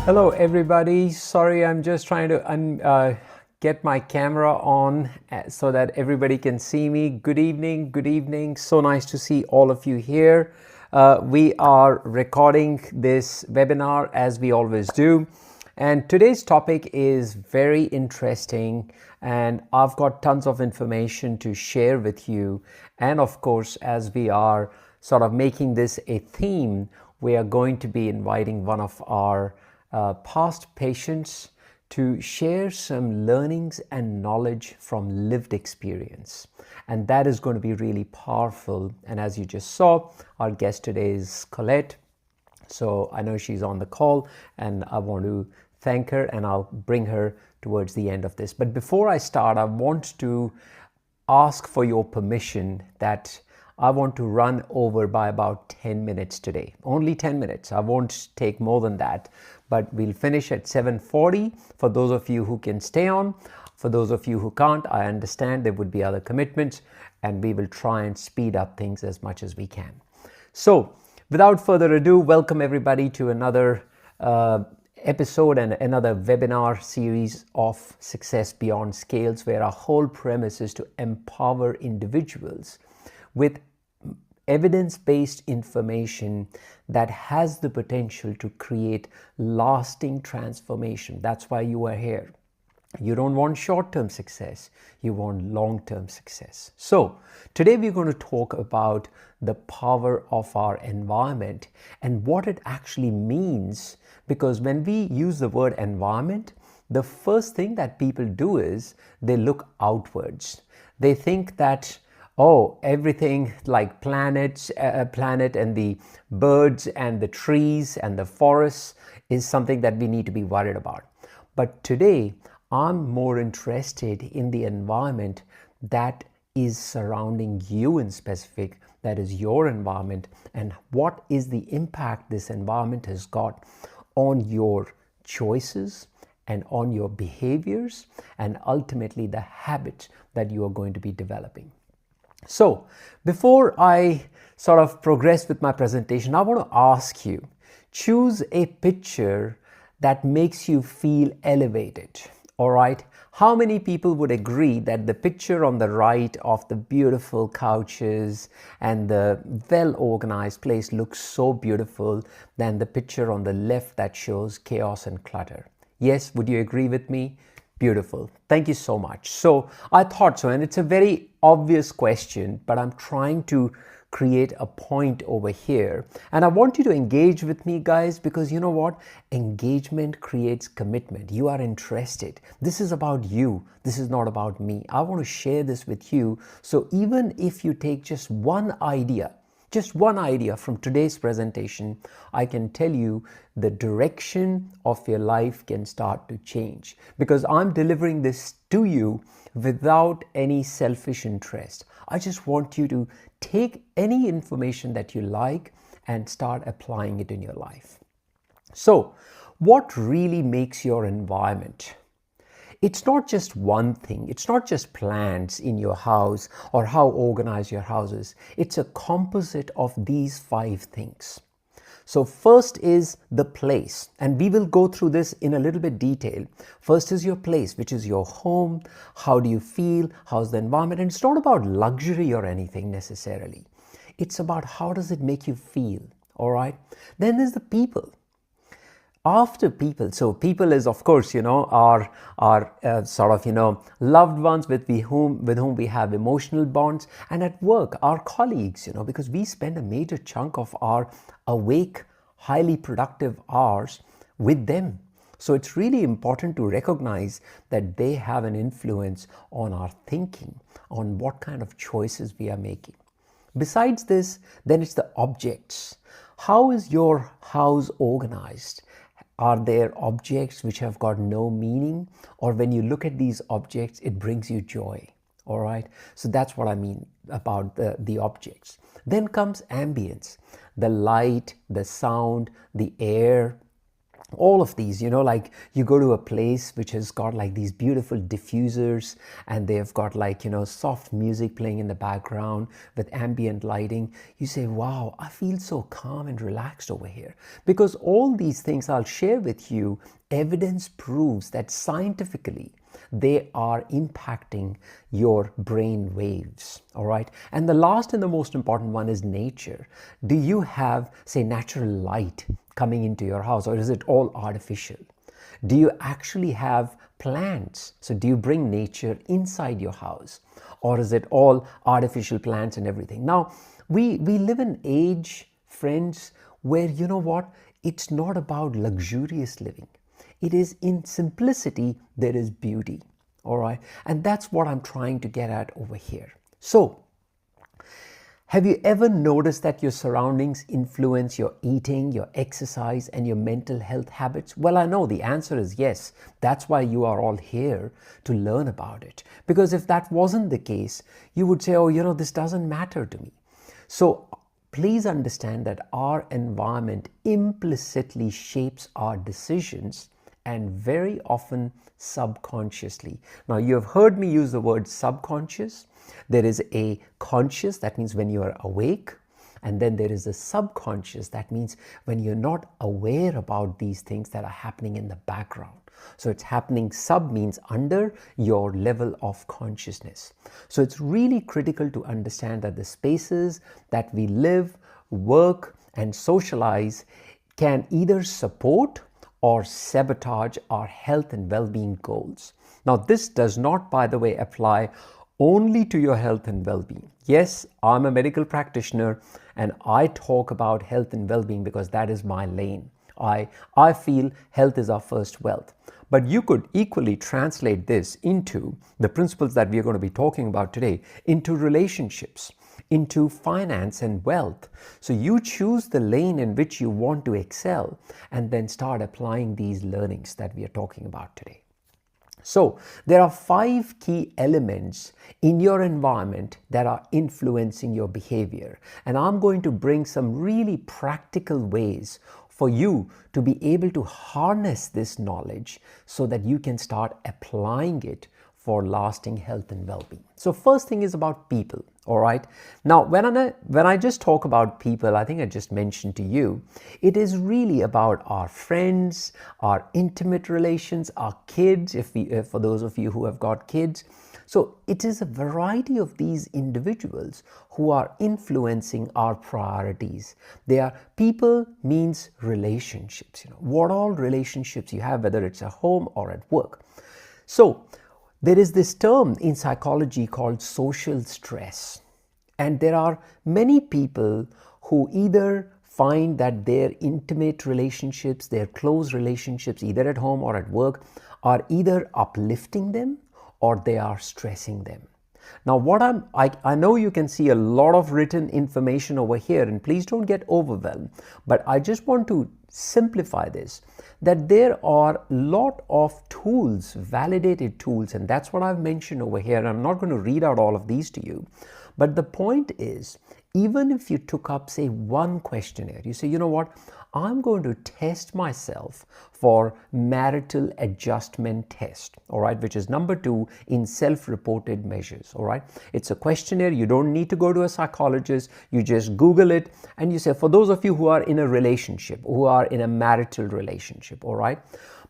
Hello, everybody. Sorry, I'm just trying to get my camera on so that everybody can see me. Good evening. Good evening. So nice to see all of you here. We are recording this webinar as we always do. And today's topic is very interesting, and I've got tons of information to share with you. And of course, as we are sort of making this a theme, we are going to be inviting one of our past patients to share some learnings and knowledge from lived experience. And that is going to be really powerful. And as you just saw, our guest today is Colette. So I know she's on the call, and I want to thank her, and I'll bring her towards the end of this. But before I start, I want to ask for your permission that I want to run over by about 10 minutes today. Only 10 minutes. I won't take more than that, but we'll finish at 7:40 for those of you who can stay on. For those of you who can't, I understand there would be other commitments, and we will try and speed up things as much as we can. So without further ado, welcome everybody to another episode and another webinar series of Success Beyond Scales, where our whole premise is to empower individuals with evidence-based information that has the potential to create lasting transformation. That's why you are here. You don't want short-term success, you want long-term success. So today we're going to talk about the power of our environment and what it actually means, because when we use the word environment, the first thing that people do is they look outwards. They think that, oh, everything like planet and the birds and the trees and the forests is something that we need to be worried about. But today, I'm more interested in the environment that is surrounding you in specific, that is your environment, and what is the impact this environment has got on your choices and on your behaviors, and ultimately the habits that you are going to be developing. So before I sort of progress with my presentation, I want to ask you, choose a picture that makes you feel elevated. All right. How many people would agree that the picture on the right of the beautiful couches and the well-organized place looks so beautiful than the picture on the left that shows chaos and clutter? Yes, would you agree with me? Beautiful. Thank you so much. So I thought so, and it's a very obvious question, but I'm trying to create a point over here. And I want you to engage with me, guys, because you know what? Engagement creates commitment. You are interested. This is about you. This is not about me. I want to share this with you. So even if you take just one idea from today's presentation, I can tell you the direction of your life can start to change, because I'm delivering this to you without any selfish interest. I just want you to take any information that you like and start applying it in your life. So, what really makes your environment? It's not just one thing. It's not just plants in your house or how organized your house is. It's a composite of these 5 things. So first is the place, and we will go through this in a little bit detail. First is your place, which is your home. How do you feel? How's the environment? And it's not about luxury or anything necessarily. It's about how does it make you feel, all right? Then there's the people. After people, so people is of course, our sort of, loved ones with whom we have emotional bonds, and at work, our colleagues, because we spend a major chunk of our awake, highly productive hours with them. So it's really important to recognize that they have an influence on our thinking, on what kind of choices we are making. Besides this, then it's the objects. How is your house organized? Are there objects which have got no meaning? Or when you look at these objects, it brings you joy. All right. So that's what I mean about the objects. Then comes ambience, the light, the sound, the air, All of these, like you go to a place which has got like these beautiful diffusers, and they've got like, soft music playing in the background with ambient lighting. You say, wow, I feel so calm and relaxed over here. Because all these things I'll share with you, evidence proves that scientifically they are impacting your brain waves. All right. And the last and the most important one is nature. Do you have, say, natural light coming into your house, or is it all artificial? Do you actually have plants? So do you bring nature inside your house, or is it all artificial plants and everything? Now, we live in an age, friends, where it's not about luxurious living. It is in simplicity there is beauty. All right. And that's what I'm trying to get at over here. So, have you ever noticed that your surroundings influence your eating, your exercise, and your mental health habits? Well, I know the answer is yes. That's why you are all here to learn about it. Because if that wasn't the case, you would say, oh, this doesn't matter to me. So please understand that our environment implicitly shapes our decisions, and very often subconsciously. Now, you have heard me use the word subconscious. There is a conscious, that means when you are awake, and then there is a subconscious, that means when you're not aware about these things that are happening in the background. So it's happening, sub means under your level of consciousness. So it's really critical to understand that the spaces that we live, work, and socialize can either support or sabotage our health and well-being goals. Now, this does not, by the way, apply only to your health and well-being. Yes, I'm a medical practitioner and I talk about health and well-being because that is my lane. I feel health is our first wealth. But you could equally translate this into the principles that we are going to be talking about today, into relationships, into finance and wealth. So you choose the lane in which you want to excel and then start applying these learnings that we are talking about today. So there are 5 key elements in your environment that are influencing your behavior. And I'm going to bring some really practical ways for you to be able to harness this knowledge so that you can start applying it for lasting health and well-being. So first thing is about people, all right? Now, when I just talk about people, I think I just mentioned to you, it is really about our friends, our intimate relations, our kids, for those of you who have got kids. So it is a variety of these individuals who are influencing our priorities. They are, people means relationships, what all relationships you have, whether it's at home or at work. So there is this term in psychology called social stress. And there are many people who either find that their intimate relationships, their close relationships, either at home or at work, are either uplifting them or they are stressing them. Now, I know you can see a lot of written information over here, and please don't get overwhelmed, but I just want to simplify this, that there are a lot of tools, validated tools, and that's what I've mentioned over here. I'm not going to read out all of these to you, but the point is, even if you took up, say, one questionnaire, you say, you know what, I'm going to test myself for marital adjustment test, all right, which is number 2 in self-reported measures, all right. It's a questionnaire. You don't need to go to a psychologist. You just Google it and you say, for those of you who are in a relationship, who are in a marital relationship, all right.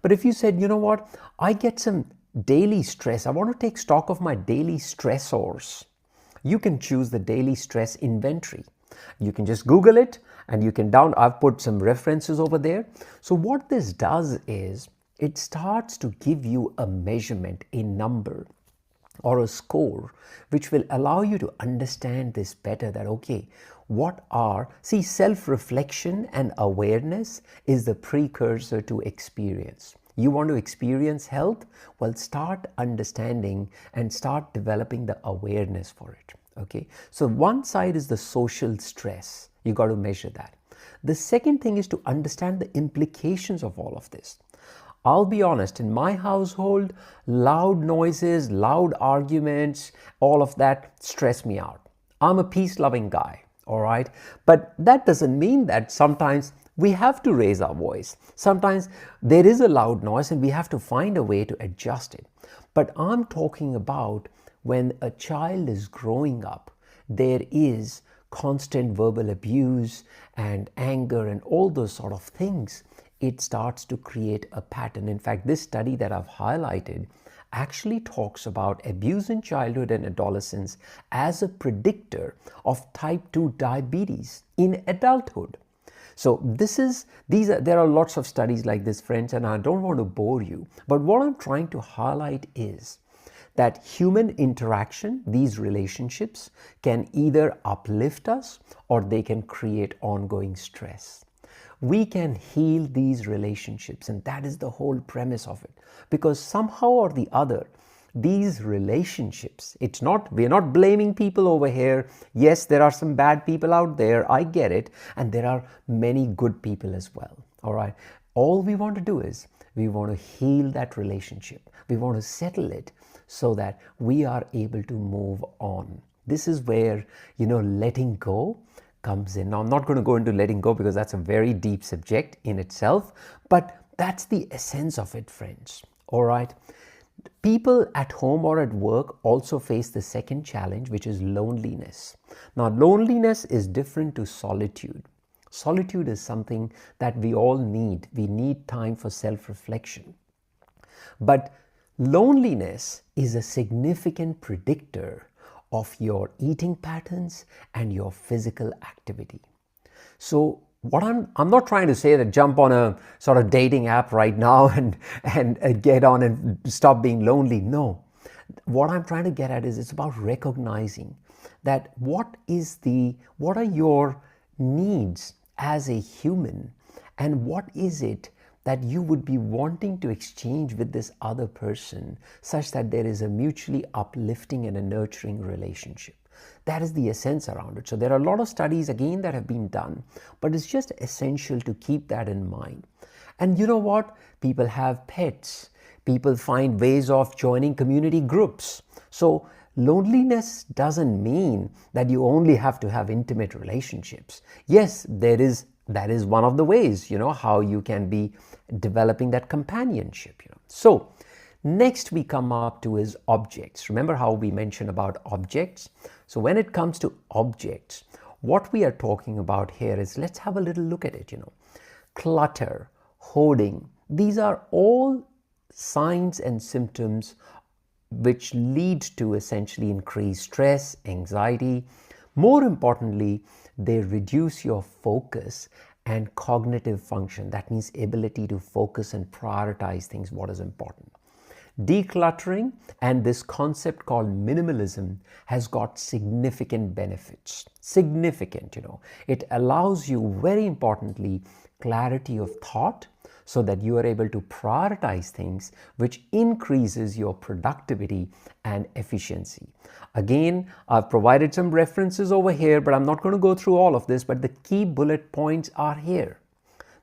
But if you said, you know what, I get some daily stress, I want to take stock of my daily stressors, you can choose the daily stress inventory. You can just Google it and you can I've put some references over there. So what this does is it starts to give you a measurement, a number or a score, which will allow you to understand this better, that, okay, self-reflection and awareness is the precursor to experience. You want to experience health? Well, start understanding and start developing the awareness for it. Okay, so one side is the social stress. You got to measure that. The second thing is to understand the implications of all of this. I'll be honest, in my household, loud noises, loud arguments, all of that stress me out. I'm a peace-loving guy, all right? But that doesn't mean that sometimes we have to raise our voice. Sometimes there is a loud noise and we have to find a way to adjust it. But I'm talking about when a child is growing up, there is constant verbal abuse and anger and all those sort of things. It starts to create a pattern. In fact, this study that I've highlighted actually talks about abuse in childhood and adolescence as a predictor of type 2 diabetes in adulthood. So there are lots of studies like this, friends, and I don't want to bore you. But what I'm trying to highlight is that human interaction, these relationships, can either uplift us or they can create ongoing stress. We can heal these relationships, and that is the whole premise of it. Because somehow or the other, these relationships, we're not blaming people over here. Yes, there are some bad people out there, I get it, and there are many good people as well. All right. All we want to do is we want to heal that relationship. We want to settle it so that we are able to move on. This is where, letting go comes in. Now, I'm not going to go into letting go because that's a very deep subject in itself, but that's the essence of it, friends. All right. People at home or at work also face the second challenge, which is loneliness. Now, loneliness is different to solitude. Solitude is something that we all need. We need time for self-reflection. But loneliness is a significant predictor of your eating patterns and your physical activity. So I'm not trying to say that jump on a sort of dating app right now and get on and stop being lonely. No. What I'm trying to get at is it's about recognizing that what are your needs as a human, and what is it that you would be wanting to exchange with this other person such that there is a mutually uplifting and a nurturing relationship. That is the essence around it. So there are a lot of studies again that have been done, but it's just essential to keep that in mind. And you know what? People have pets. People find ways of joining community groups. So loneliness doesn't mean that you only have to have intimate relationships. Yes, that is one of the ways, how you can be developing that companionship. So next we come up to is objects. Remember how we mentioned about objects? So when it comes to objects, what we are talking about here is, let's have a little look at it. Clutter, hoarding, these are all signs and symptoms which lead to essentially increased stress, anxiety. More importantly, they reduce your focus and cognitive function. That means ability to focus and prioritize things, what is important. Decluttering and this concept called minimalism has got significant benefits. Significant, It allows you, very importantly, clarity of thought so that you are able to prioritize things, which increases your productivity and efficiency. Again, I've provided some references over here, but I'm not going to go through all of this, but the key bullet points are here.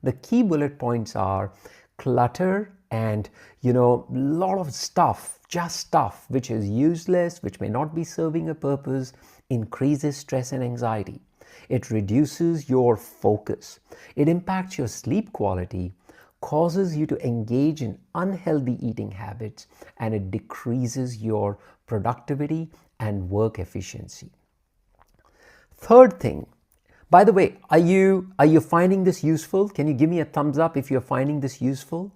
The key bullet points are clutter and, lot of stuff, just stuff, which is useless, which may not be serving a purpose, increases stress and anxiety. It reduces your focus. It impacts your sleep quality, causes you to engage in unhealthy eating habits, and it decreases your productivity and work efficiency. Third thing, by the way, are you finding this useful? Can you give me a thumbs up if you're finding this useful?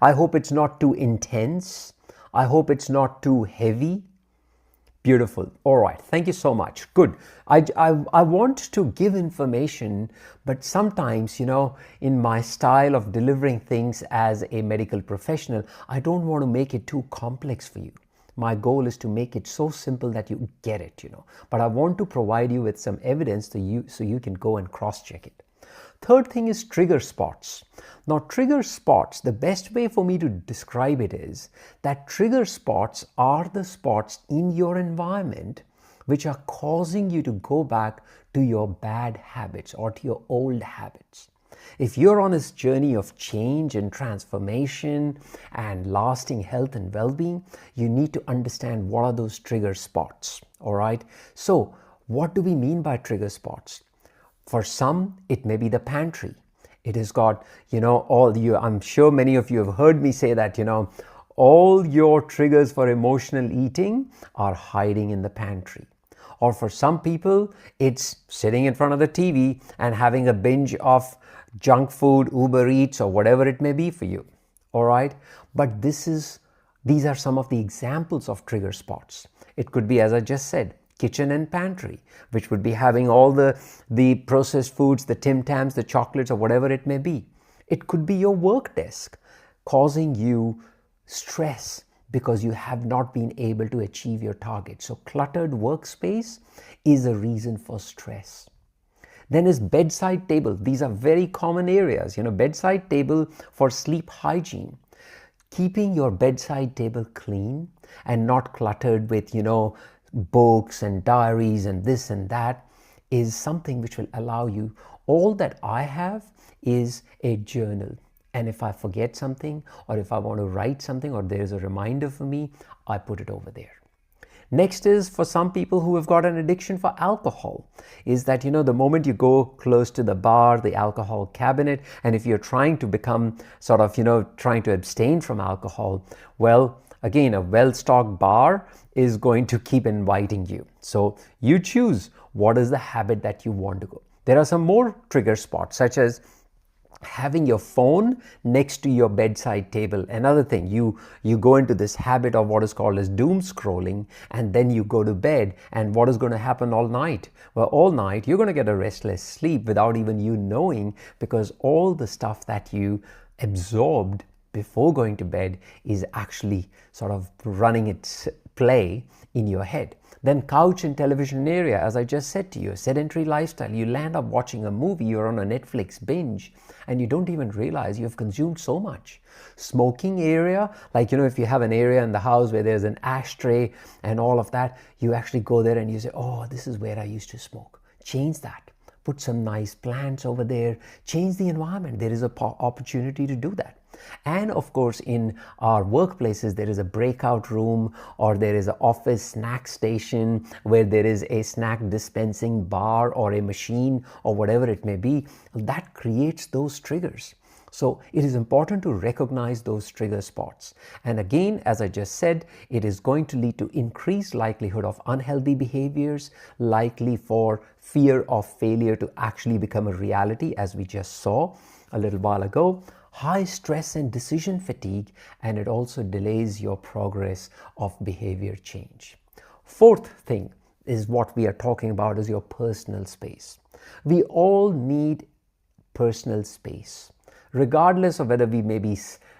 I hope it's not too intense. I hope it's not too heavy. Beautiful. All right. Thank you so much. Good. I want to give information, but sometimes, in my style of delivering things as a medical professional, I don't want to make it too complex for you. My goal is to make it so simple that you get it, But I want to provide you with some evidence so you can go and cross-check it. Third thing is trigger spots. Now, trigger spots, the best way for me to describe it is that trigger spots are the spots in your environment which are causing you to go back to your bad habits or to your old habits. If you're on this journey of change and transformation and lasting health and well-being, you need to understand what are those trigger spots. All right. So what do we mean by trigger spots? For some, it may be the pantry. It has got, all you, I'm sure many of you have heard me say that, all your triggers for emotional eating are hiding in the pantry. Or for some people, it's sitting in front of the TV and having a binge of junk food, Uber Eats, or whatever it may be for you. All right. But these are some of the examples of trigger spots. It could be, as I just said, kitchen and pantry, which would be having all the processed foods, the Tim Tams, the chocolates, or whatever it may be. It could be your work desk causing you stress because you have not been able to achieve your target. So cluttered workspace is a reason for stress. Then is bedside table. These are very common areas. Bedside table for sleep hygiene. Keeping your bedside table clean and not cluttered with, books and diaries and this and that is something which will allow you. All that I have is a journal. And if I forget something, or if I want to write something, or there is a reminder for me, I put it over there. Next is for some people who have got an addiction for alcohol, is that, the moment you go close to the bar, the alcohol cabinet, and if you're trying to become sort of, trying to abstain from alcohol, well, again, a well-stocked bar is going to keep inviting you. So you choose what is the habit that you want to go. There are some more trigger spots, such as having your phone next to your bedside table. Another thing, you go into this habit of what is called as doom scrolling, and then you go to bed, and what is going to happen all night? Well, all night you're going to get a restless sleep without even you knowing, because all the stuff that you absorbed before going to bed is actually sort of running its play in your head. Then couch and television area, as I just said to you, a sedentary lifestyle. You land up watching a movie, you're on a Netflix binge, and you don't even realize you've consumed so much. Smoking area, like, if you have an area in the house where there's an ashtray and all of that, you actually go there and you say, oh, this is where I used to smoke. Change that. Put some nice plants over there. Change the environment. There is an opportunity to do that. And of course, in our workplaces, there is a breakout room, or there is an office snack station where there is a snack dispensing bar or a machine or whatever it may be. That creates those triggers. So it is important to recognize those trigger spots. And again, as I just said, it is going to lead to increased likelihood of unhealthy behaviors, likely for fear of failure to actually become a reality, as we just saw a little while ago. High stress and decision fatigue, and it also delays your progress of behavior change. Fourth thing is what we are talking about is your personal space. We all need personal space, regardless of whether we may be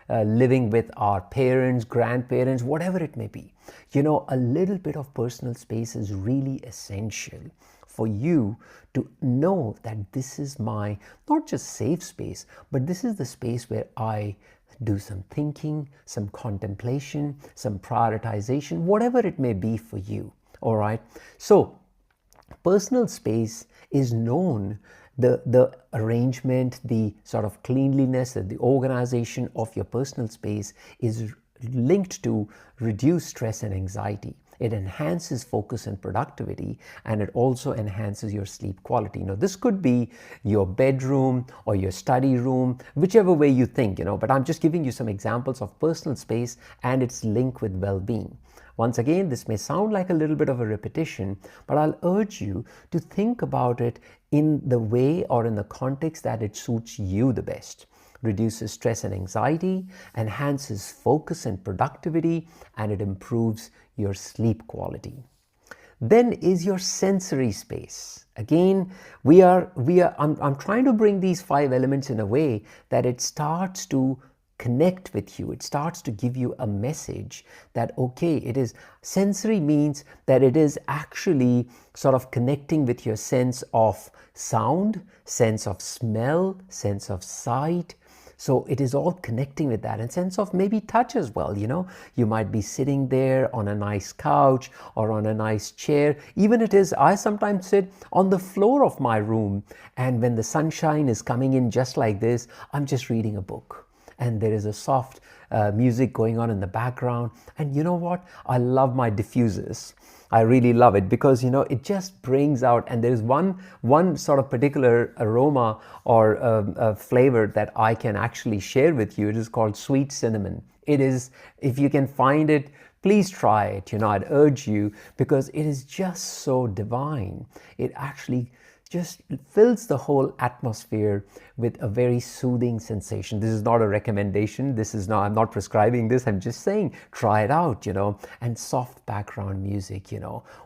living with our parents, grandparents, whatever it may be. A little bit of personal space is really essential for you to know that this is my, not just safe space, but this is the space where I do some thinking, some contemplation, some prioritization, whatever it may be for you. All right. So personal space is known, the arrangement, the sort of cleanliness, the organization of your personal space is linked to reduce stress and anxiety. It enhances focus and productivity, and it also enhances your sleep quality. This could be your bedroom or your study room, whichever way you think, but I'm just giving you some examples of personal space and its link with well-being. Once again, this may sound like a little bit of a repetition, but I'll urge you to think about it in the way or in the context that it suits you the best. Reduces stress and anxiety, enhances focus and productivity, and it improves your sleep quality. Then is your sensory space. Again, I'm trying to bring these 5 elements in a way that it starts to connect with you. It starts to give you a message that, okay, it is sensory, means that it is actually sort of connecting with your sense of sound, sense of smell, sense of sight. So it is all connecting with that, and sense of maybe touch as well. You might be sitting there on a nice couch or on a nice chair. Even I sometimes sit on the floor of my room, and when the sunshine is coming in just like this, I'm just reading a book, and there is a soft music going on in the background. And you know what? I love my diffusers. I really love it because, it just brings out, and there's one sort of particular aroma or a flavor that I can actually share with you. It is called sweet cinnamon. It is, if you can find it, please try it. I'd urge you, because it is just so divine. It actually just fills the whole atmosphere with a very soothing sensation. This is not a recommendation. I'm not prescribing this. I'm just saying, try it out, and soft background music,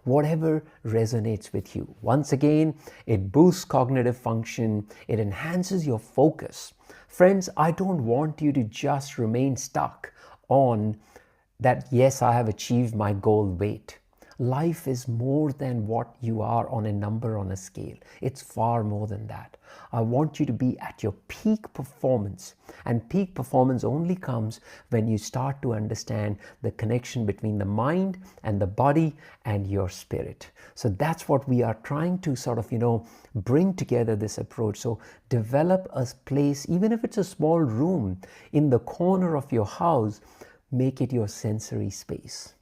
whatever resonates with you. Once again, it boosts cognitive function. It enhances your focus. Friends, I don't want you to just remain stuck on that, yes, I have achieved my goal weight. Life is more than what you are on a number on a scale. It's far more than that. I want you to be at your peak performance. And peak performance only comes when you start to understand the connection between the mind and the body and your spirit. So that's what we are trying to sort of, bring together this approach. So develop a place, even if it's a small room in the corner of your house, make it your sensory space.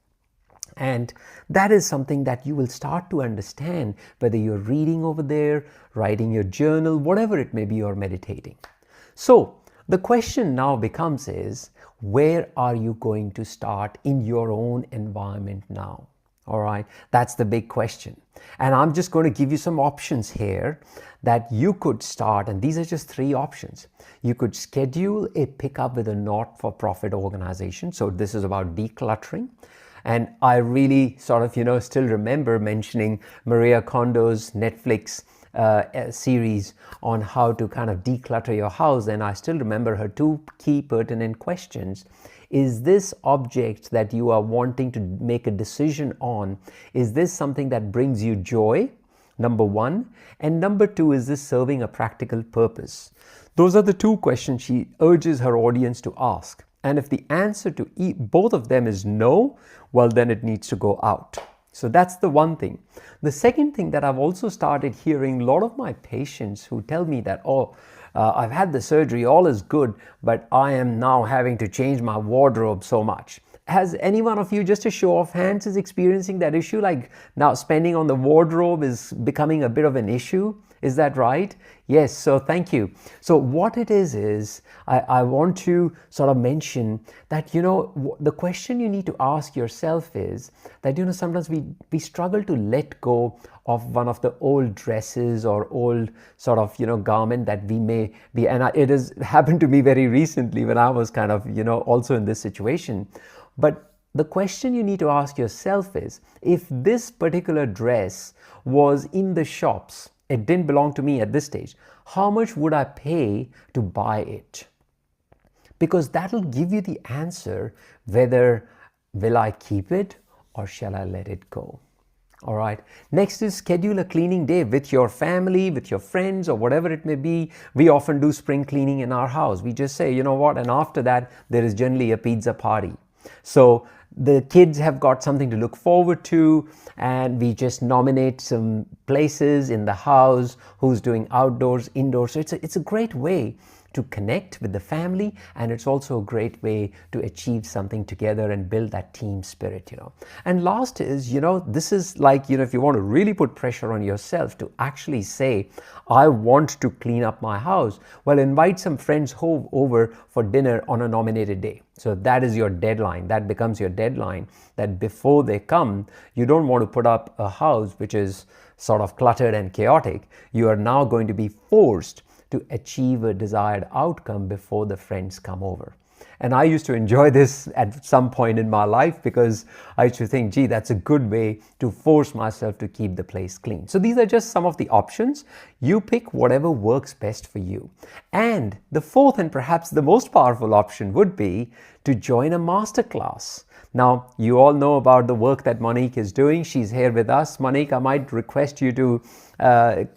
And that is something that you will start to understand, whether you're reading over there, writing your journal, whatever it may be, or meditating. So the question now becomes is, where are you going to start in your own environment now? All right, that's the big question. And I'm just going to give you some options here that you could start. And these are just 3 options. You could schedule a pickup with a not-for-profit organization. So this is about decluttering. And I really sort of, still remember mentioning Maria Kondo's Netflix series on how to kind of declutter your house. And I still remember her 2 key pertinent questions. Is this object that you are wanting to make a decision on, is this something that brings you joy? Number 1. And number 2, is this serving a practical purpose? Those are the 2 questions she urges her audience to ask. And if the answer to both of them is no, well, then it needs to go out. So that's the one thing. The second thing that I've also started hearing a lot of my patients who tell me that, I've had the surgery, all is good, but I am now having to change my wardrobe so much. Has any one of you, just a show of hands, is experiencing that issue? Like now spending on the wardrobe is becoming a bit of an issue. Is that right? Yes. So thank you. So what it is I want to sort of mention that, the question you need to ask yourself is that, sometimes we struggle to let go of one of the old dresses or old sort of, garment that we may be. And it has happened to me very recently when I was kind of, also in this situation. But the question you need to ask yourself is, if this particular dress was in the shops, it didn't belong to me at this stage, how much would I pay to buy it? Because that'll give you the answer whether will I keep it or shall I let it go. All right. Next is schedule a cleaning day with your family, with your friends, or whatever it may be. We often do spring cleaning in our house. We just say, you know what, and after that, there is generally a pizza party. So the kids have got something to look forward to, and we just nominate some places in the house, who's doing outdoors, indoors. So it's a great way to connect with the family, and it's also a great way to achieve something together and build that team spirit, And last is, this is like, if you want to really put pressure on yourself to actually say, I want to clean up my house, well, invite some friends over for dinner on a nominated day. So that is your deadline. That becomes your deadline, that before they come, you don't want to put up a house which is sort of cluttered and chaotic. You are now going to be forced to achieve a desired outcome before the friends come over. And I used to enjoy this at some point in my life, because I used to think, gee, that's a good way to force myself to keep the place clean. So these are just some of the options. You pick whatever works best for you. And the fourth and perhaps the most powerful option would be to join a masterclass. Now, you all know about the work that Monique is doing. She's here with us. Monique, I might request you to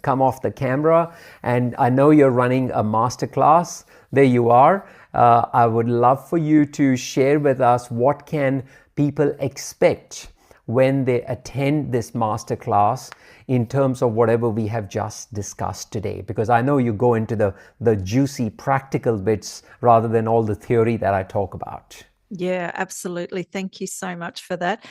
come off the camera. And I know you're running a masterclass. There you are. I would love for you to share with us what can people expect when they attend this masterclass in terms of whatever we have just discussed today. Because I know you go into the juicy practical bits rather than all the theory that I talk about. Yeah, absolutely. Thank you so much for that.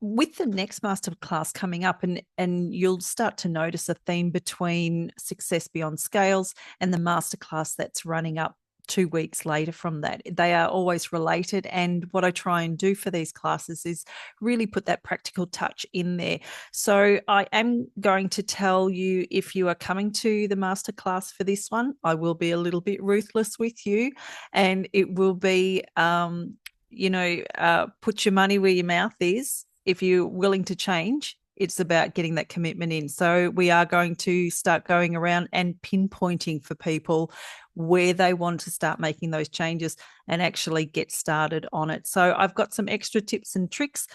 with the next masterclass coming up, and you'll start to notice a theme between Success Beyond Scales and the masterclass that's running up 2 weeks later from that. They are always related. And what I try and do for these classes is really put that practical touch in there. So I am going to tell you, if you are coming to the masterclass for this one, I will be a little bit ruthless with you, and it will be, put your money where your mouth is. If you're willing to change, it's about getting that commitment in. So we are going to start going around and pinpointing for people where they want to start making those changes and actually get started on it. So I've got some extra tips and tricks,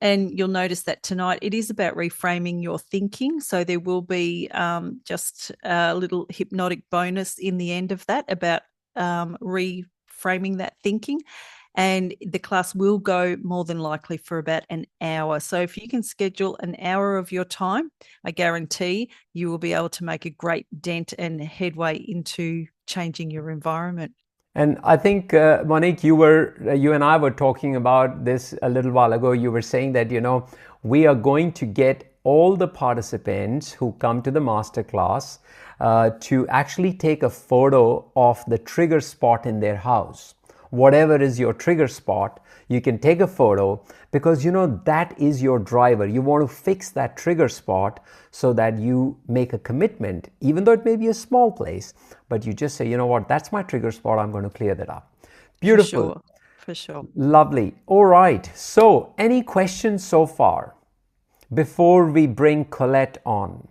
and you'll notice that tonight it is about reframing your thinking. So there will be just a little hypnotic bonus in the end of that about reframing that thinking. And the class will go more than likely for about an hour. So if you can schedule an hour of your time, I guarantee you will be able to make a great dent and headway into changing your environment. And I think, Monique, you and I were talking about this a little while ago. You were saying that, we are going to get all the participants who come to the masterclass to actually take a photo of the trigger spot in their house. Whatever is your trigger spot, you can take a photo, because that is your driver. You want to fix that trigger spot so that you make a commitment, even though it may be a small place, but you just say, what, that's my trigger spot, I'm going to clear that up. Beautiful. For sure. Lovely. All right. So any questions so far before we bring Colette on?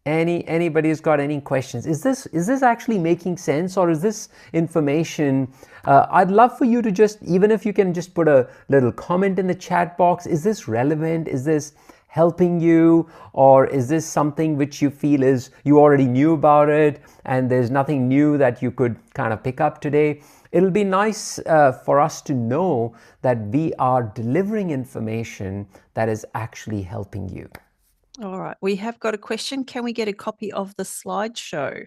Anybody's got any questions? Is this actually making sense, or is this information? I'd love for you to just, even if you can just put a little comment in the chat box. Is this relevant? Is this helping you, or is this something which you feel is you already knew about it and there's nothing new that you could kind of pick up today? It'll be nice for us to know that we are delivering information that is actually helping you. All right. We have got a question. Can we get a copy of the slideshow?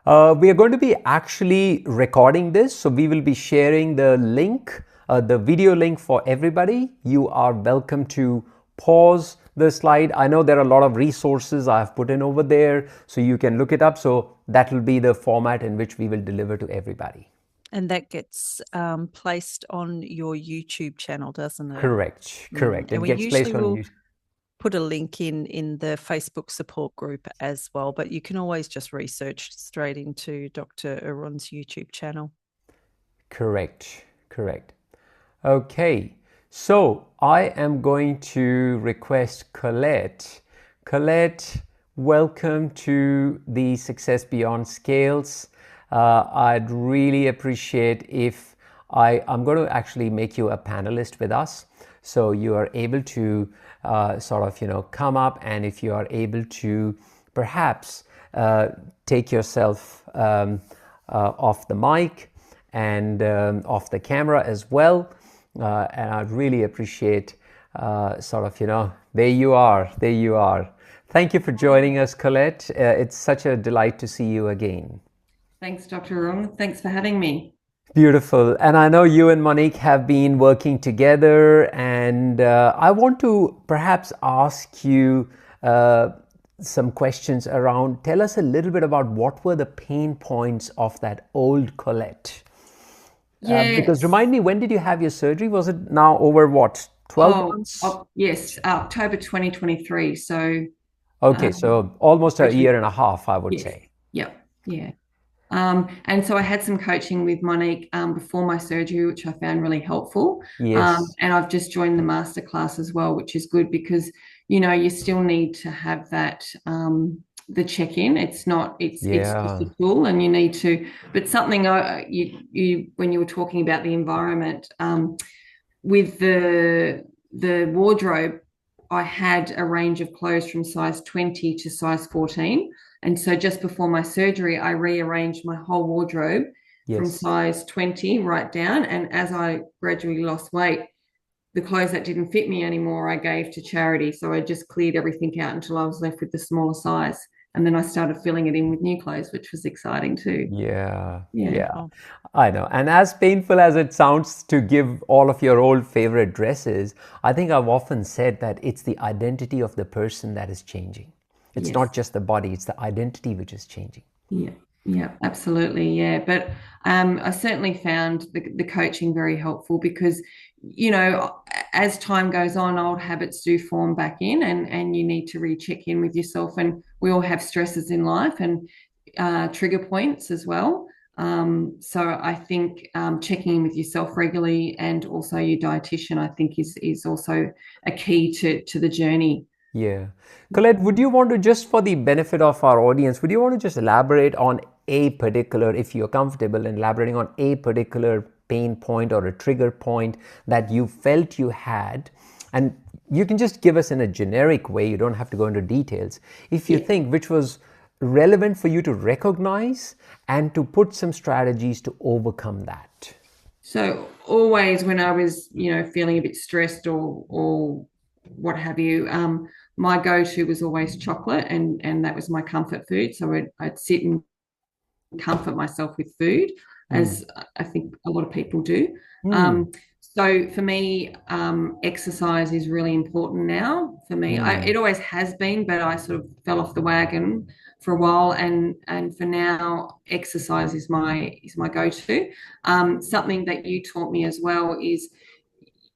We are going to be actually recording this, so we will be sharing the link, the video link for everybody. You are welcome to pause the slide. I know there are a lot of resources I have put in over there, so you can look it up. So that will be the format in which we will deliver to everybody. And that gets placed on your YouTube channel, doesn't it? Correct. And we usually will put a link in the Facebook support group as well, but you can always just research straight into Dr. Arun's YouTube channel. Correct. Okay, so I am going to request Colette. Colette, welcome to the Success Beyond Scales. I'd really appreciate if I'm going to actually make you a panelist with us. So you are able to come up, and if you are able to perhaps take yourself off the mic and off the camera as well. And I'd really appreciate there you are. Thank you for joining us, Colette. It's such a delight to see you again. Thanks, Dr. Arun. Thanks for having me. Beautiful. And I know you and Monique have been working together, and I want to perhaps ask you some questions around, tell us a little bit about what were the pain points of that old Colette? Yes. Because remind me, when did you have your surgery? Was it now over what, 12 months? Yes, October 2023. So okay, so almost a year and a half, I would say. Yeah. And so I had some coaching with Monique before my surgery, which I found really helpful. Yes. And I've just joined the masterclass as well, which is good, because you still need to have that the check-in. It's just a tool, and you need to. But something you when you were talking about the environment with the wardrobe, I had a range of clothes from size 20 to size 14. And so just before my surgery, I rearranged my whole wardrobe from size 20 right down. And as I gradually lost weight, the clothes that didn't fit me anymore, I gave to charity. So I just cleared everything out until I was left with the smaller size. And then I started filling it in with new clothes, which was exciting too. Yeah, Yeah. yeah, I know. And as painful as it sounds to give all of your old favorite dresses, I think I've often said that it's the identity of the person that is changing. It's Yes. not just the body, it's the identity which is changing. Yeah, yeah, absolutely. Yeah. But I certainly found the coaching very helpful because, as time goes on, old habits do form back in, and you need to recheck in with yourself. And we all have stresses in life and trigger points as well. So I think checking in with yourself regularly and also your dietitian, I think is also a key to the journey. Yeah. Colette, would you want to, just for the benefit of our audience, would you want to just elaborate on a particular, if you're comfortable in elaborating on a particular pain point or a trigger point that you felt you had? And you can just give us in a generic way, you don't have to go into details. If you Yeah. think which was relevant for you to recognize and to put some strategies to overcome that. So always when I was, feeling a bit stressed or what have you, my go-to was always chocolate, and that was my comfort food. So I'd sit and comfort myself with food, Mm. as I think a lot of people do. Mm. Um, so for me, exercise is really important now. For me, it Mm. always has been, but I sort of fell off the wagon for a while, and for now, exercise is my go-to. Something that you taught me as well is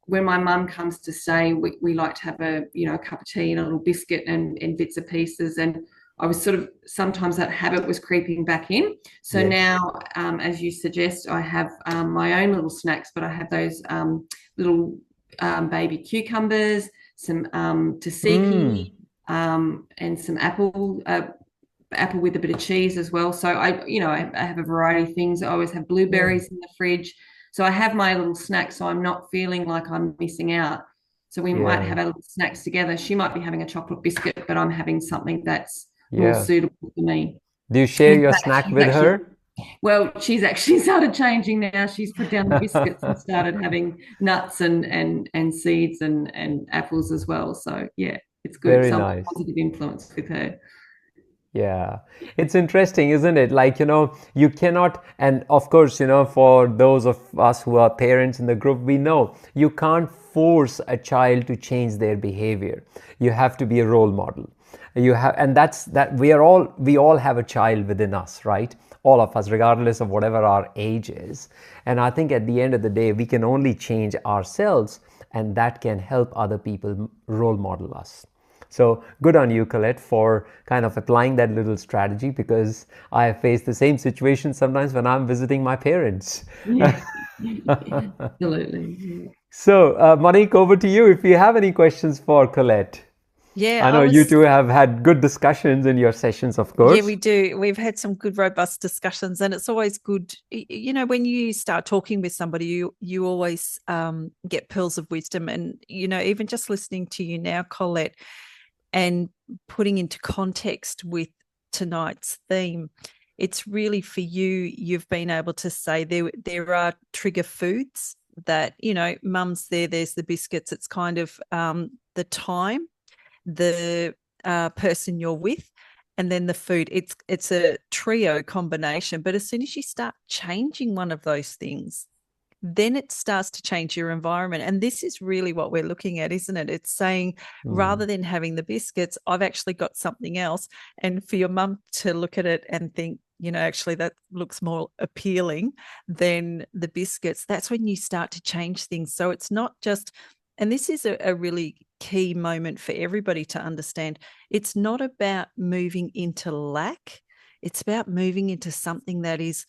when my mum comes to stay, we like to have a cup of tea and a little biscuit and bits of pieces. And I was sort of, sometimes that habit was creeping back in. So Yes. now, as you suggest, I have my own little snacks, but I have those little baby cucumbers, some tzatziki, Mm. and some apple with a bit of cheese as well. So I have a variety of things. I always have Yeah. blueberries in the fridge. So I have my little snack, so I'm not feeling like I'm missing out. So we might Yeah. have our little snacks together. She might be having a chocolate biscuit, but I'm having something that's more Yeah. suitable for me. Do you share In your fact, snack with her? she's actually started changing now. She's put down the biscuits and started having nuts and seeds and apples as well. So yeah, it's good. Very Some nice. positive influence with her. Yeah, it's interesting, isn't it? Like, you cannot, and of course, for those of us who are parents in the group, we know you can't force a child to change their behavior. You have to be a role model. You have, and that's that we all have a child within us, right? All of us, regardless of whatever our age is. And I think at the end of the day, we can only change ourselves, and that can help other people role model us. So good on you, Colette, for kind of applying that little strategy, because I face the same situation sometimes when I'm visiting my parents. Yeah, absolutely. So, Monique, over to you if you have any questions for Colette. Yeah, I know you two have had good discussions in your sessions, of Yeah, course. we do. We've had some good, robust discussions, and it's always good. When you start talking with somebody, you always get pearls of wisdom, and even just listening to you now, Colette, and putting into context with tonight's theme, it's really for you. You've been able to say there are trigger foods that mum's there's the biscuits. It's kind of the time, the person you're with, and then the food. It's a trio combination, but as soon as you start changing one of those things, then it starts to change your environment. And this is really what we're looking at, isn't it? It's saying rather than having the biscuits, I've actually got something else. And for your mum to look at it and think, actually that looks more appealing than the biscuits, that's when you start to change things. So it's not just, and this is a really key moment for everybody to understand, it's not about moving into lack. It's about moving into something that is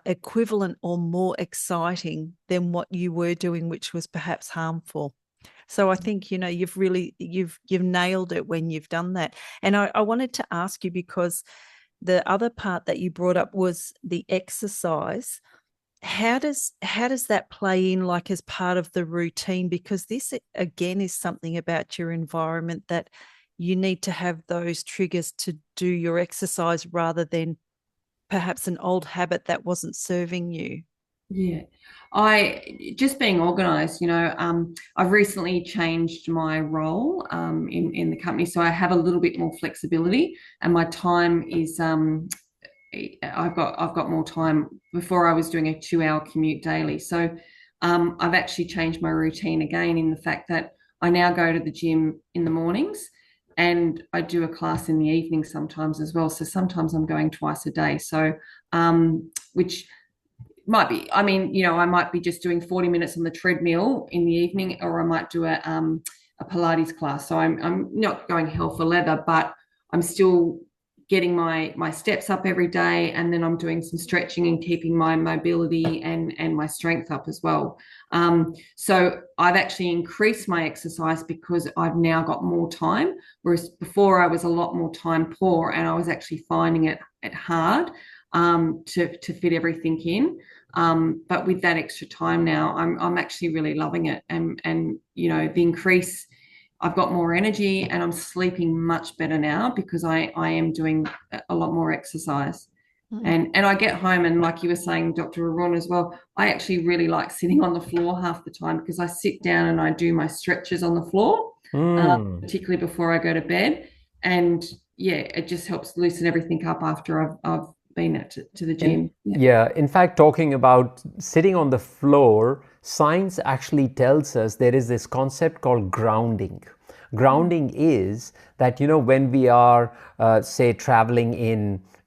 equivalent or more exciting than what you were doing, which was perhaps harmful. So I think you've nailed it when you've done that. And I wanted to ask you, because the other part that you brought up was the exercise. How does that play in, like, as part of the routine? Because this again is something about your environment, that you need to have those triggers to do your exercise rather than perhaps an old habit that wasn't serving you. Yeah. I just being organized, I've recently changed my role in the company. So I have a little bit more flexibility and my time is I've got more time. Before I was doing a 2 hour commute daily. So I've actually changed my routine again in the fact that I now go to the gym in the mornings and I do a class in the evening sometimes as well. So sometimes I'm going twice a day. So which might be, I mean, I might be just doing 40 minutes on the treadmill in the evening, or I might do a Pilates class. So I'm not going hell for leather, but I'm still getting my steps up every day, and then I'm doing some stretching and keeping my mobility and my strength up as well. So I've actually increased my exercise because I've now got more time, whereas before I was a lot more time poor, and I was actually finding it hard to fit everything in. But with that extra time now, I'm actually really loving it, and the increase. I've got more energy and I'm sleeping much better now because I am doing a lot more exercise. And I get home, and like you were saying, Dr. Arun, as well, I actually really like sitting on the floor half the time because I sit down and I do my stretches on the floor, particularly before I go to bed. And yeah, it just helps loosen everything up after I've been to the gym. Yeah, in fact, talking about sitting on the floor, science actually tells us there is this concept called grounding. Grounding is that, when we are, say, traveling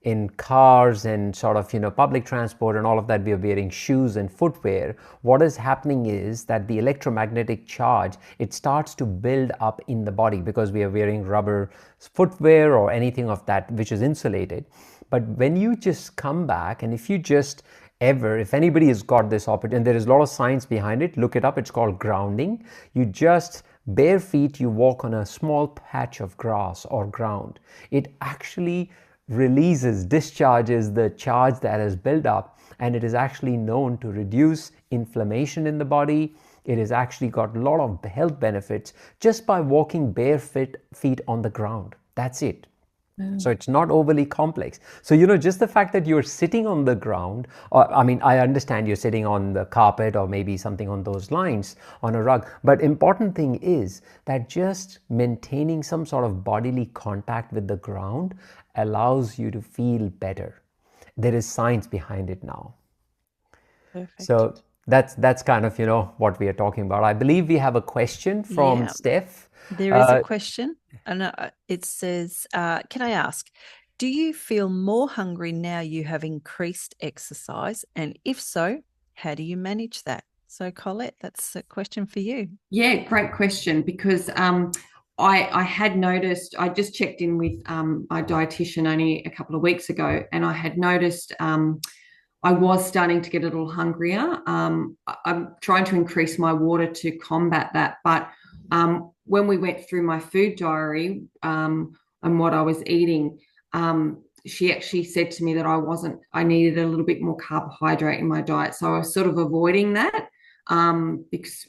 in cars and sort of, public transport and all of that, we are wearing shoes and footwear. What is happening is that the electromagnetic charge, it starts to build up in the body because we are wearing rubber footwear or anything of that which is insulated. But when you just come back, and if anybody has got this opportunity, and there is a lot of science behind it, look it up, it's called grounding. You just bare feet, you walk on a small patch of grass or ground. It actually discharges the charge that has built up, and it is actually known to reduce inflammation in the body. It has actually got a lot of health benefits just by walking bare feet on the ground. That's it. So it's not overly complex. So, just the fact that you're sitting on the ground, or I understand you're sitting on the carpet or maybe something on those lines on a rug. But important thing is that just maintaining some sort of bodily contact with the ground allows you to feel better. There is science behind it now. Perfect. So that's kind of, what we are talking about. I believe we have a question from Steph. There is a question, and it says, can I ask, do you feel more hungry now you have increased exercise? And if so, how do you manage that? So Colette, that's a question for you. Yeah, great question, because I had noticed, I just checked in with my dietitian only a couple of weeks ago, and I had noticed I was starting to get a little hungrier. I'm trying to increase my water to combat that, but when we went through my food diary and what I was eating, she actually said to me that I needed a little bit more carbohydrate in my diet. So I was sort of avoiding that because,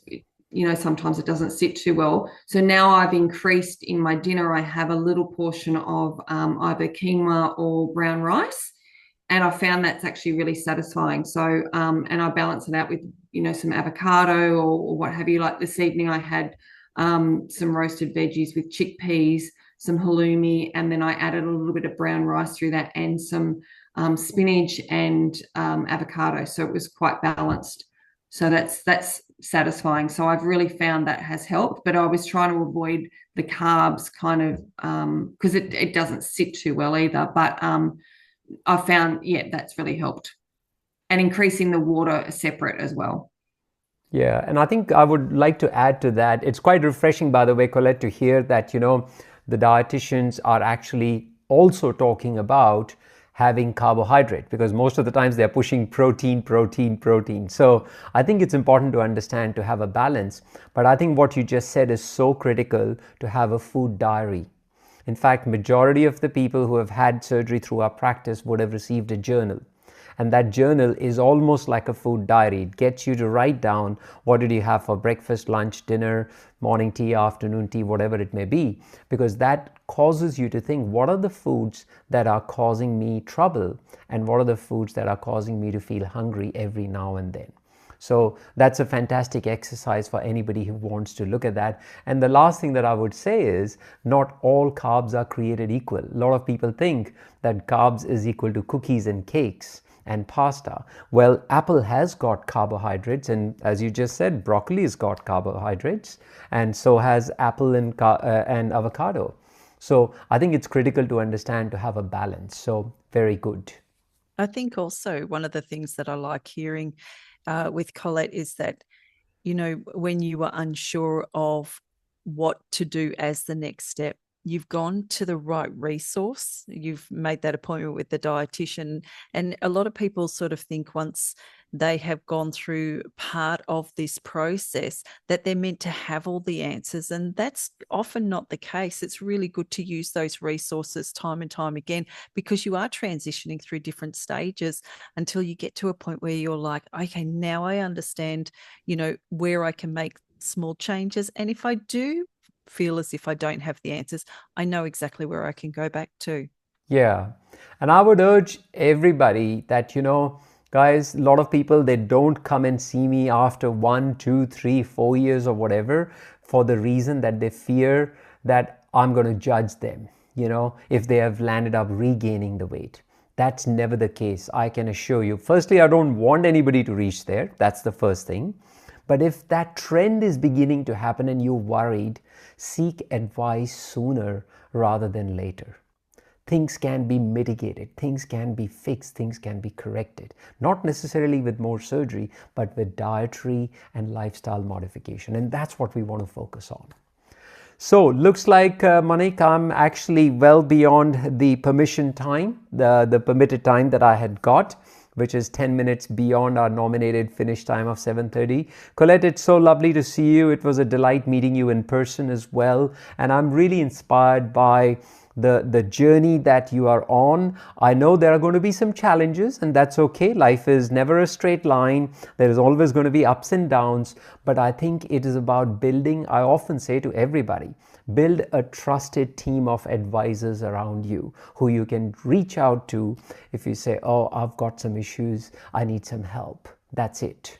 sometimes it doesn't sit too well. So now I've increased in my dinner. I have a little portion of either quinoa or brown rice. And I found that's actually really satisfying. So, and I balance it out with, some avocado or what have you. Like this evening I had some roasted veggies with chickpeas, some halloumi, and then I added a little bit of brown rice through that and some spinach and avocado. So it was quite balanced. So that's satisfying. So I've really found that has helped, but I was trying to avoid the carbs kind of because it doesn't sit too well either. But I found, that's really helped. And increasing the water separate as well. Yeah, and I think I would like to add to that. It's quite refreshing, by the way, Colette, to hear that, the dietitians are actually also talking about having carbohydrate, because most of the times they're pushing protein. So I think it's important to understand, to have a balance. But I think what you just said is so critical, to have a food diary. In fact, majority of the people who have had surgery through our practice would have received a journal. And that journal is almost like a food diary. It gets you to write down what did you have for breakfast, lunch, dinner, morning tea, afternoon tea, whatever it may be, because that causes you to think, what are the foods that are causing me trouble, and what are the foods that are causing me to feel hungry every now and then. So that's a fantastic exercise for anybody who wants to look at that. And the last thing that I would say is, not all carbs are created equal. A lot of people think that carbs is equal to cookies and cakes and pasta. Well, apple has got carbohydrates, and as you just said, broccoli has got carbohydrates, and so has apple and avocado. So I think it's critical to understand to have a balance. So very good. I think also one of the things that I like hearing with Colette is that, you know, when you were unsure of what to do as the next step, you've gone to the right resource. You've made that appointment with the dietitian. And a lot of people sort of think once they have gone through part of this process that they're meant to have all the answers. And that's often not the case. It's really good to use those resources time and time again, because you are transitioning through different stages until you get to a point where you're like, okay, now I understand, you know, where I can make small changes. And if I do feel as if I don't have the answers, I know exactly where I can go back to. Yeah. And I would urge everybody that, you know, guys, a lot of people, they don't come and see me after 1, 2, 3, 4 years or whatever, for the reason that they fear that I'm going to judge them, you know, if they have landed up regaining the weight. That's never the case. I can assure you. Firstly, I don't want anybody to reach there. That's the first thing. But if that trend is beginning to happen and you're worried, seek advice sooner rather than later. Things can be mitigated, things can be fixed, things can be corrected. Not necessarily with more surgery, but with dietary and lifestyle modification. And that's what we want to focus on. So looks like, Monique, I'm actually well beyond the permission time, the permitted time that I had got, which is 10 minutes beyond our nominated finish time of 7:30. Colette, it's so lovely to see you. It was a delight meeting you in person as well. And I'm really inspired by the journey that you are on. I know there are going to be some challenges, and that's okay. Life is never a straight line. There is always going to be ups and downs, but I think it is about building, I often say to everybody, build a trusted team of advisors around you who you can reach out to if you say, oh, I've got some issues, I need some help. That's it.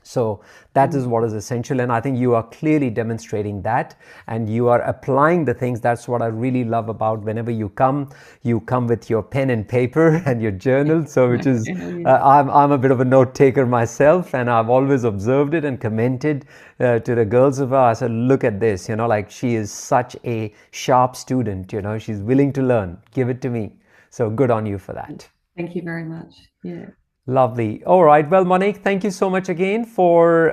So that is what is essential, and I think you are clearly demonstrating that, and you are applying the things. That's what I really love about whenever you come with your pen and paper and your journal. So which is, I'm a bit of a note taker myself, and I've always observed it and commented to the girls of ours. I said, look at this, you know, like she is such a sharp student, you know, she's willing to learn. Give it to me. So good on you for that. Thank you very much. Yeah. Lovely. All right. Well, Monique, thank you so much again for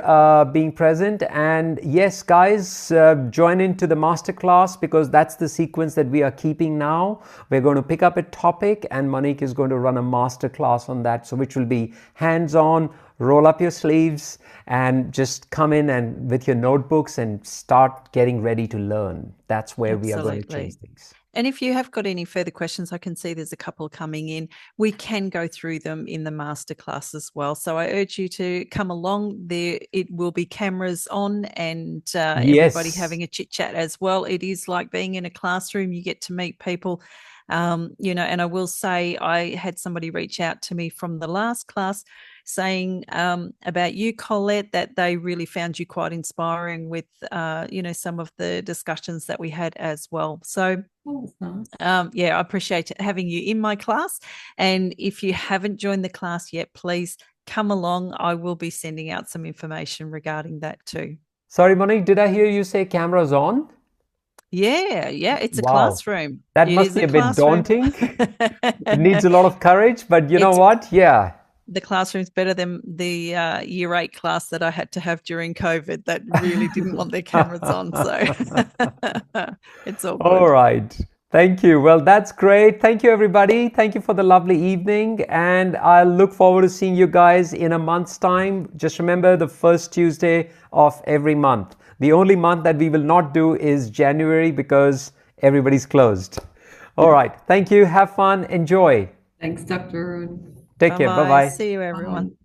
being present. And yes, guys, join into the masterclass, because that's the sequence that we are keeping now. We're going to pick up a topic, and Monique is going to run a masterclass on that. So which will be hands-on, roll up your sleeves, and just come in and with your notebooks and start getting ready to learn. That's where we are going to change things. And if you have got any further questions, I can see there's a couple coming in. We can go through them in the masterclass as well. So I urge you to come along. There, it will be cameras on, and everybody having a chit chat as well. It is like being in a classroom. You get to meet people, you know. And I will say, I had somebody reach out to me from the last class saying about you, Colette, that they really found you quite inspiring with, you know, some of the discussions that we had as well. So, yeah, I appreciate having you in my class. And if you haven't joined the class yet, please come along. I will be sending out some information regarding that too. Sorry, Monique, did I hear you say cameras on? Yeah, it's a classroom. That must be a bit daunting. It needs a lot of courage, but you know what? Yeah. The classroom's better than the year 8 class that I had to have during COVID that really didn't want their cameras on. So it's all good. All right. Thank you. Well, that's great. Thank you, everybody. Thank you for the lovely evening. And I look forward to seeing you guys in a month's time. Just remember, the first Tuesday of every month. The only month that we will not do is January, because everybody's closed. All right. Thank you. Have fun. Enjoy. Thanks, Dr. Arun. Take care. Bye Bye-bye. bye. See you, Bye. everyone.